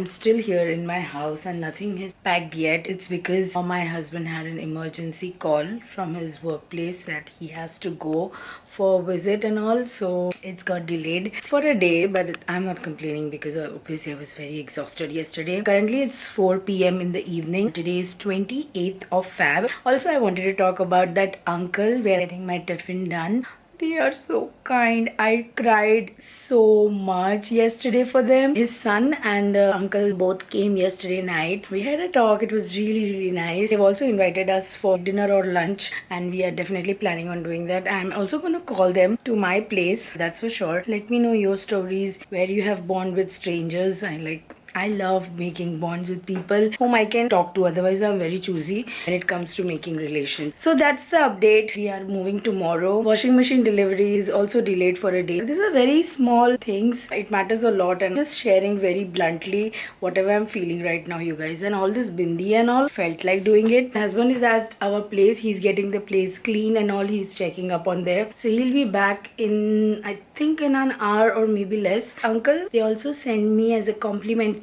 I'm still here in my house and nothing is packed yet. It's because my husband had an emergency call from his workplace that he has to go for a visit and all, so it's got delayed for a day, but I'm not complaining because obviously I was very exhausted yesterday. Currently it's 4 p.m. in the evening. Today is 28th of Feb. Also, I wanted to talk about that uncle where getting my tiffin done. They are so kind. I cried so much yesterday for them. His son and uncle both came yesterday night. We had a talk. It was really nice. They've also invited us for dinner or lunch, and we are definitely planning on doing that. I'm also going to call them to my place. That's for sure. Let me know your stories where you have bond with strangers. I love making bonds with people whom I can talk to. Otherwise, I'm very choosy when it comes to making relations. So that's the update. We are moving tomorrow. Washing machine delivery is also delayed for a day. These are very small things. It matters a lot, and just sharing very bluntly whatever I'm feeling right now, you guys. And all this bindi and all, felt like doing it. My husband is at our place. He's getting the place clean and all. He's checking up on there. So he'll be back in, I think, in an hour or maybe less. Uncle, they also send me as a compliment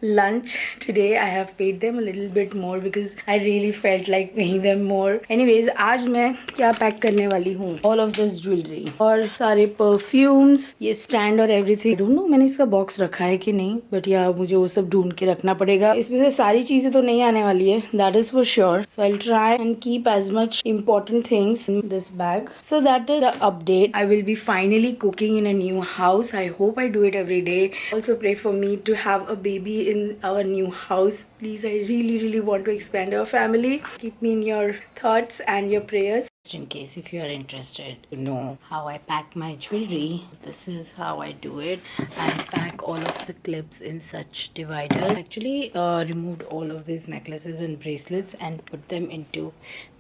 lunch today. I have paid them a little bit more because I really felt like paying them more. Anyways, आज मैं क्या pack करने वाली हूँ? All of this jewelry और सारे perfumes, ये stand और everything. I don't know मैंने इसका box रखा है कि नहीं, but यार मुझे वो सब ढूंढ के रखना पड़ेगा. इसमें से सारी चीजें तो नहीं आने वाली है. That is for sure. So I'll try and keep as much important things in this bag. So that is the update. I will be finally cooking in a new house. I hope I do it every day. Also pray for me to have a baby in our new house. Please, I really want to expand our family. Keep me in your thoughts and your prayers. Just in case if you are interested to know how I pack my jewelry, this is how I do it. I pack all of the clips in such dividers. I actually removed all of these necklaces and bracelets and put them into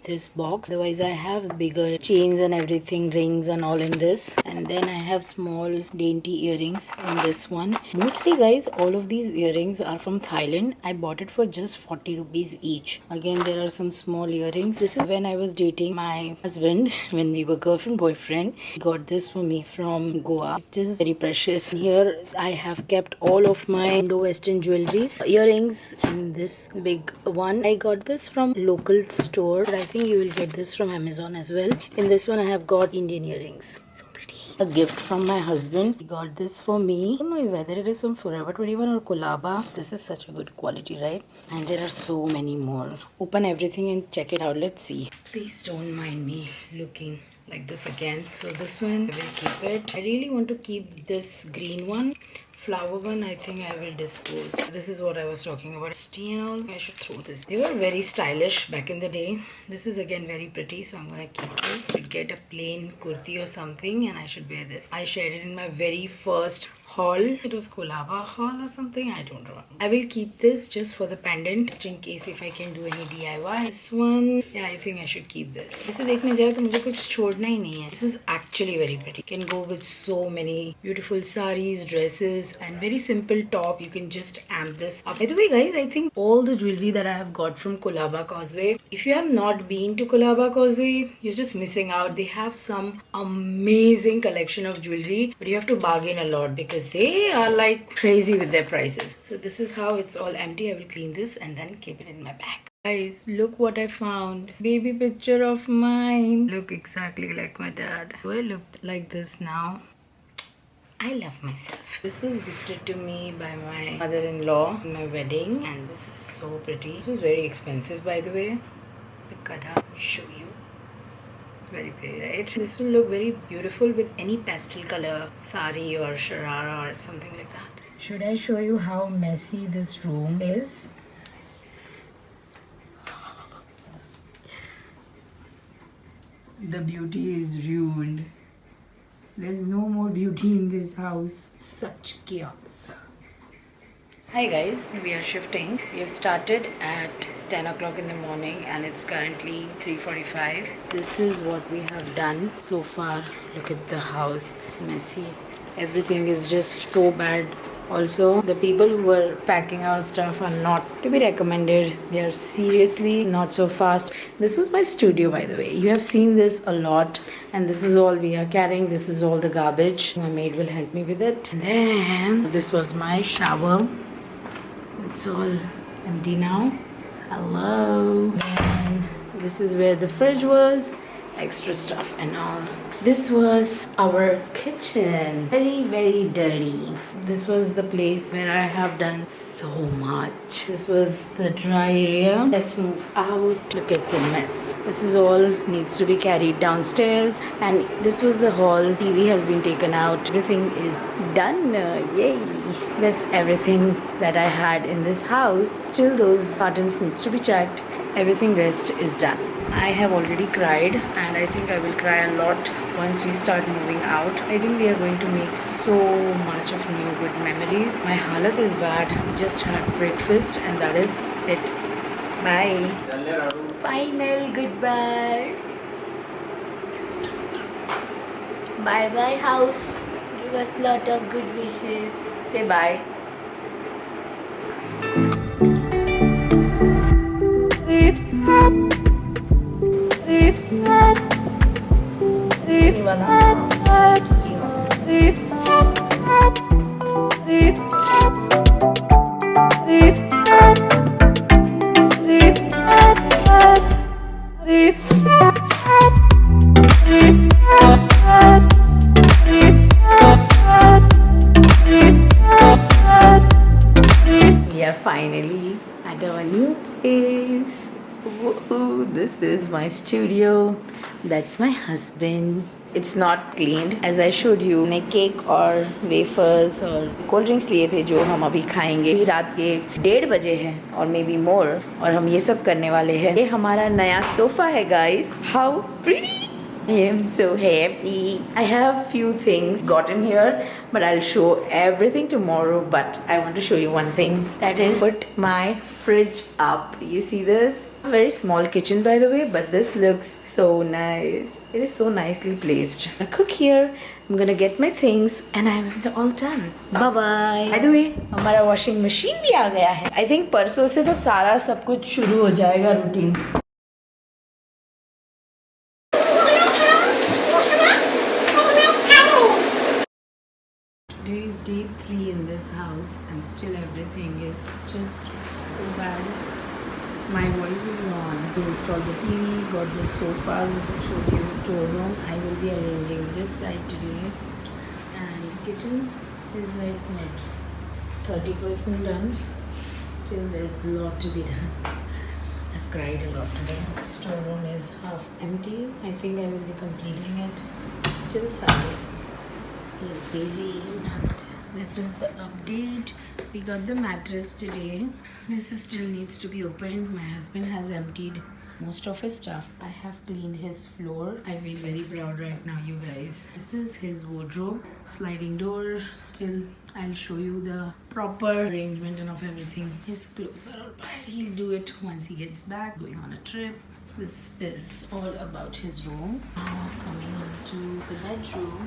this box. Otherwise I have bigger chains and everything, rings and all in this, and then I have small dainty earrings in this one. Mostly guys, all of these earrings are from Thailand. I bought it for just 40 rupees each. Again, there are some small earrings. This is when I was dating my husband, when we were girlfriend boyfriend. He got this for me from Goa. It is very precious. Here I have kept all of my Indo-Western jewelries. Earrings in this big one. I got this from local store, but I think you will get this from Amazon as well. In this one I have got Indian earrings. So pretty. A gift from my husband. He got this for me. I don't know whether it is from Forever 21 or Colaba. This is such a good quality, right? And there are so many more. Open everything and check it out. Let's see. Please don't mind me looking like this again. So this one I will keep it. I really want to keep this green one. Flower one, I think I will dispose. This is what I was talking about. Tea and all, I should throw this. They were very stylish back in the day. This is again very pretty, so I'm gonna keep this. Should get a plain kurti or something and I should wear this. I shared it in my very first haul. It was Colaba haul or something, I don't know. I will keep this just for the pendant, just in case if I can do any DIY. This one, yeah, I think I should keep this. ऐसे देखने जाए तो मुझे कुछ छोड़ना ही नहीं है. This is actually very pretty. Can go with so many beautiful saris, dresses, and very simple top. You can just amp this up. By the way, guys, I think all the jewelry that I have got from Colaba Causeway. If you have not been to Colaba Causeway, you're just missing out. They have some amazing collection of jewelry, but you have to bargain a lot because they are like crazy with their prices. So this is how it's all empty. I will clean this and then keep it in my bag. Guys, look what I found. Baby picture of mine. Look exactly like my dad. Do I look like this now? I love myself. This was gifted to me by my mother-in-law in my wedding, and this is so pretty. This was very expensive, by the way. The kada, let me show you. Very pretty, right? This will look very beautiful with any pastel color sari or sharara or something like that. Should I show you how messy this room is? The beauty is ruined. There's no more beauty in this house. Such chaos. Hi guys, we are shifting. We have started at 10 o'clock in the morning and it's currently 3:45. This is what we have done so far. Look at the house. Messy. Everything is just so bad. Also, the people who are packing our stuff are not to be recommended. They are seriously not so fast. This was my studio, by the way. You have seen this a lot, and this is all we are carrying. This is all the garbage. My maid will help me with it. And then this was my shower. it's all empty now. Hello. And this is where the fridge was, extra stuff and all. This was our kitchen, very very dirty. This was the place where I have done so much. This was the dry area. Let's move out. Look at the mess. This is all needs to be carried downstairs, and this was the hall. TV has been taken out. Everything is done. Yay. That's everything that I had in this house. Still those cartons needs to be checked. Everything rest is done. I have already cried, and I think I will cry a lot once we start moving out. I think we are going to make so much of new good memories. My halat is bad. We just had breakfast and that is it. Bye. Final goodbye. Bye bye house. Give us lot of good wishes. Say bye. We are finally at our new place. Woohoo! This is my studio. That's my husband. It's not cleaned. As I showed you, ने cake और wafers और cold drinks लिए थे जो हम अभी खाएंगे. अभी रात के 1:30 बजे हैं और मे बी मोर, और हम ये सब करने वाले हैं. ये हमारा नया सोफा है guys. How pretty! I am so happy. I have few things gotten here, but I'll show everything tomorrow. But I want to show you one thing. That is put my fridge up. You see this? A very small kitchen by the way, but this looks so nice. It is so nicely placed. I cook here. I'm gonna get my things and I'm all done. Bye bye. By the way, हमारा washing machine भी आ गया है. I think परसों से तो सारा सब कुछ शुरू हो जाएगा routine. Today is day 3 in this house and still everything is just so bad. My voice is gone. We installed the TV, got the sofas which I showed you in the storeroom. I will be arranging this side today. And kitchen is like what, 30% done. Still there's a lot to be done. I've cried a lot today. Storeroom is half empty. I think I will be completing it till Sunday. He's busy. And this is the update. We got the mattress today. This still needs to be opened. My husband has emptied most of his stuff. I have cleaned his floor. I feel very proud right now, you guys. This is his wardrobe. Sliding door. Still, I'll show you the proper arrangement and of everything. His clothes are all packed. He'll do it once he gets back. Going on a trip. This is all about his room. Now coming on to the bedroom.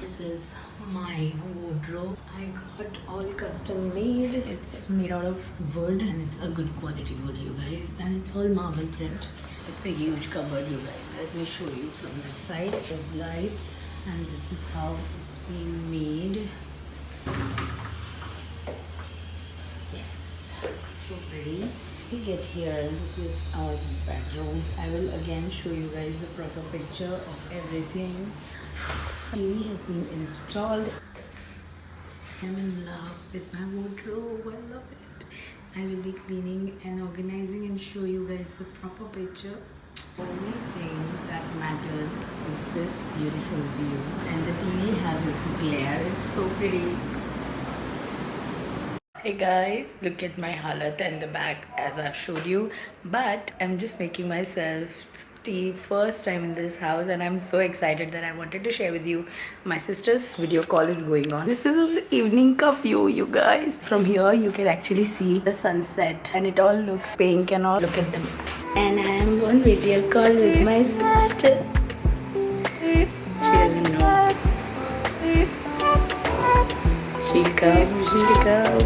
This is my wardrobe. I got all custom made. It's made out of wood and it's a good quality wood, you guys. And it's all marble print. It's a huge cupboard, you guys. Let me show you from this side. There's lights and this is how it's being made. Yes, so pretty. To get here, this is our bedroom. I will again show you guys the proper picture of everything. TV has been installed. I'm in love with my wardrobe. I love it. I will be cleaning and organizing and show you guys the proper picture. Only thing that matters is this beautiful view, and the TV has its glare. It's so pretty. Hey guys, look at my halat and the back as I've showed you, but I'm just making myself tea first time in this house and I'm so excited that I wanted to share with you. My sister's video call is going on. This is an evening ka view, you guys. From here you can actually see the sunset and it all looks pink and all. Look at them. And I am on video call with my sister. She doesn't know. She'll come, she'll come.